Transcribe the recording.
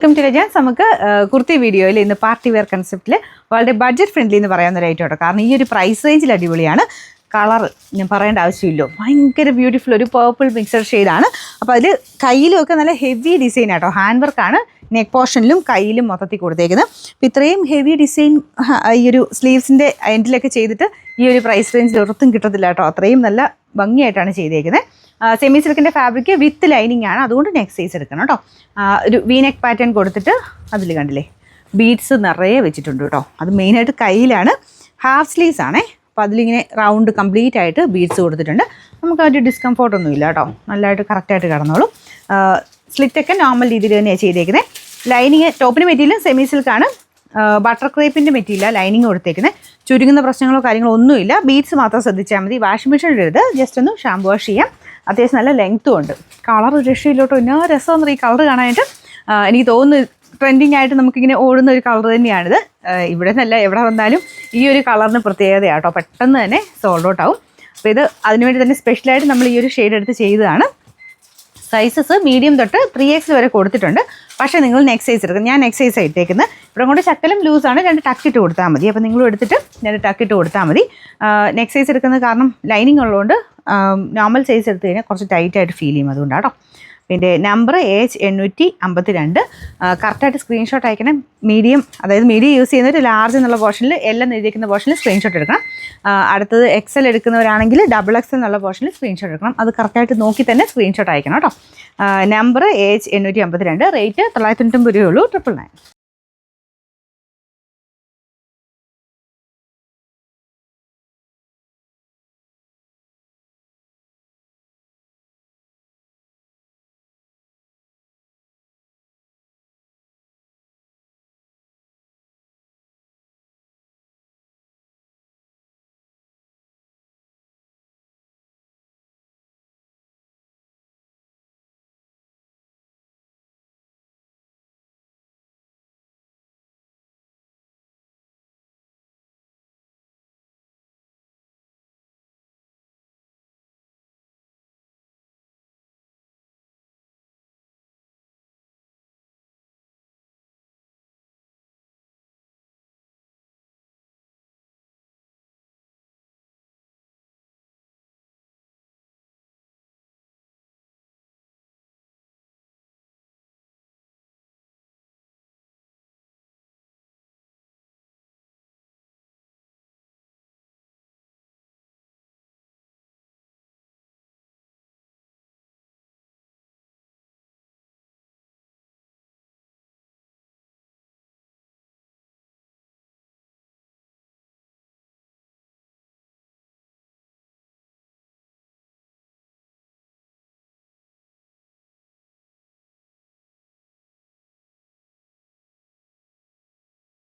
Welcome to രജാൻസ്. നമുക്ക് കുർത്തി വീഡിയോയിൽ ഇന്ന് പാർട്ടി വെയർ കൺസെപ്റ്റിൽ വളരെ ബഡ്ജറ്റ് ഫ്രണ്ട്ലി എന്ന് പറയാവുന്ന ഒരു ഐറ്റം കേട്ടോ. കാരണം ഈ ഒരു പ്രൈസ് റേഞ്ചിൽ അടിപൊളിയാണ്. കളർ ഞാൻ പറയേണ്ട ആവശ്യമില്ലോ, ഭയങ്കര ബ്യൂട്ടിഫുൾ ഒരു പേർപ്പിൾ മിക്സർ ഷെയ്ഡാണ്. അപ്പോൾ അതിൽ കയ്യിലുമൊക്കെ നല്ല ഹെവി ഡിസൈൻ ആട്ടോ. ഹാൻഡ് വർക്കാണ് നെക്ക് പോർഷനിലും കയ്യിലും മൊത്തത്തിൽ കൊടുത്തേക്കുന്നത്. അപ്പോൾ ഇത്രയും ഹെവി ഡിസൈൻ ഈ ഒരു സ്ലീവ്സിൻ്റെ എൻഡിലൊക്കെ ചെയ്തിട്ട് ഈ ഒരു പ്രൈസ് റേഞ്ചിൽ ഒട്ടും കിട്ടത്തില്ല കേട്ടോ. അത്രയും നല്ല ഭംഗിയായിട്ടാണ് ചെയ്തേക്കുന്നത്. സെമി സിൽക്കിൻ്റെ ഫാബ്രിക് വിത്ത് ലൈനിങ് ആണ്, അതുകൊണ്ട് നെക്ക് സൈസ് എടുക്കണം കേട്ടോ. ഒരു വി നെക്ക് പാറ്റേൺ കൊടുത്തിട്ട് അതിൽ കണ്ടില്ലേ ബീഡ്സ് നിറയെ വെച്ചിട്ടുണ്ട് കേട്ടോ. അത് മെയിനായിട്ട് കയ്യിലാണ്. ഹാഫ് സ്ലീവ്സ് ആണേ. അപ്പോൾ അതിലിങ്ങനെ റൗണ്ട് കംപ്ലീറ്റ് ആയിട്ട് ബീഡ്സ് കൊടുത്തിട്ടുണ്ട്. നമുക്ക് അതിൻ്റെ ഡിസ്കംഫോർട്ടൊന്നും ഇല്ല കേട്ടോ. നല്ലതായിട്ട് കറക്റ്റായിട്ട് കിടന്നോളും. സ്ലിറ്റൊക്കെ നോർമൽ രീതിയിൽ തന്നെയാണ് ചെയ്തേക്കുന്നത്. ലൈനിങ് ടോപ്പിന് മെറ്റീരിയൽ സെമി സിൽക്കാണ്. ബട്ടർ ക്രേപ്പിൻ്റെ മെറ്റീരിയൽ ലൈനിങ് കൊടുത്തേക്കുന്നത്. ചുരുങ്ങുന്ന പ്രശ്നങ്ങളോ കാര്യങ്ങളോ ഒന്നുമില്ല. ബീഡ്സ് മാത്രം ശ്രദ്ധിച്ചാൽ മതി. വാഷിംഗ് മെഷീൻ ഇടരുത്, ജസ്റ്റ് ഒന്ന് ഷാമ്പു വാഷ് ചെയ്യാം. അത്യാവശ്യം നല്ല ലെങ്ത്തും ഉണ്ട്. കളർ രക്ഷയിലോട്ടോ. എന്നാ രസമെന്ന് ഈ കളർ കാണാനായിട്ട്. എനിക്ക് തോന്നുന്നു ട്രെൻഡിങ് ആയിട്ട് നമുക്കിങ്ങനെ ഓടുന്ന ഒരു കളർ തന്നെയാണിത്. ഇവിടെ നിന്നല്ല എവിടെ വന്നാലും ഈ ഒരു കളറിന് പ്രത്യേകതയാട്ടോ. പെട്ടെന്ന് തന്നെ സോൾഡ് ഔട്ട് ആവും. അപ്പോൾ ഇത് അതിനുവേണ്ടി തന്നെ സ്പെഷ്യലായിട്ട് നമ്മൾ ഈ ഒരു ഷെയ്ഡ് എടുത്ത് ചെയ്തതാണ്. സൈസസ് മീഡിയം തൊട്ട് 3X വരെ കൊടുത്തിട്ടുണ്ട്. പക്ഷേ നിങ്ങൾ നെക്ക് സൈസ് എടുക്കും. ഞാൻ നെക്ക് സൈസ് ഇട്ടേക്കുന്നത്. ഇവിടെ കൊണ്ട് ചക്കലും ലൂസാണ്. 2 ടക്കിട്ട് കൊടുത്താൽ മതി. അപ്പോൾ നിങ്ങളും എടുത്തിട്ട് 2 ടക്കിട്ട് കൊടുത്താൽ മതി. നെക്ക് സൈസ് എടുക്കുന്നത് കാരണം ലൈനിങ് ഉള്ളതുകൊണ്ട് നോർമൽ സൈസ് എടുത്ത് കഴിഞ്ഞാൽ കുറച്ച് ടൈറ്റായിട്ട് ഫീൽ ചെയ്യും. അതുകൊണ്ടാട്ടോ. പിന്നെ നമ്പർ AH852. കറക്റ്റായിട്ട് സ്ക്രീൻഷോട്ട് അയക്കണം. മീഡിയം, അതായത് മീഡിയം യൂസ് ചെയ്യുന്നവർ ലാർജ് എന്നുള്ള പോർഷനിൽ എല്ലാം എഴുതിയിരിക്കുന്ന പോർഷനിൽ സ്ക്രീൻഷോട്ട് എടുക്കണം. അടുത്തത് XL എടുക്കുന്നവരാണെങ്കിൽ XXL എന്നുള്ള പോർഷനിൽ സ്ക്രീൻഷോട്ട് എടുക്കണം. അത് കറക്റ്റായിട്ട് നോക്കി തന്നെ സ്ക്രീൻഷോട്ട് അയക്കണം കേട്ടോ. Number AH852. റേറ്റ് 990 രൂപയേ ഉള്ളൂ. 999.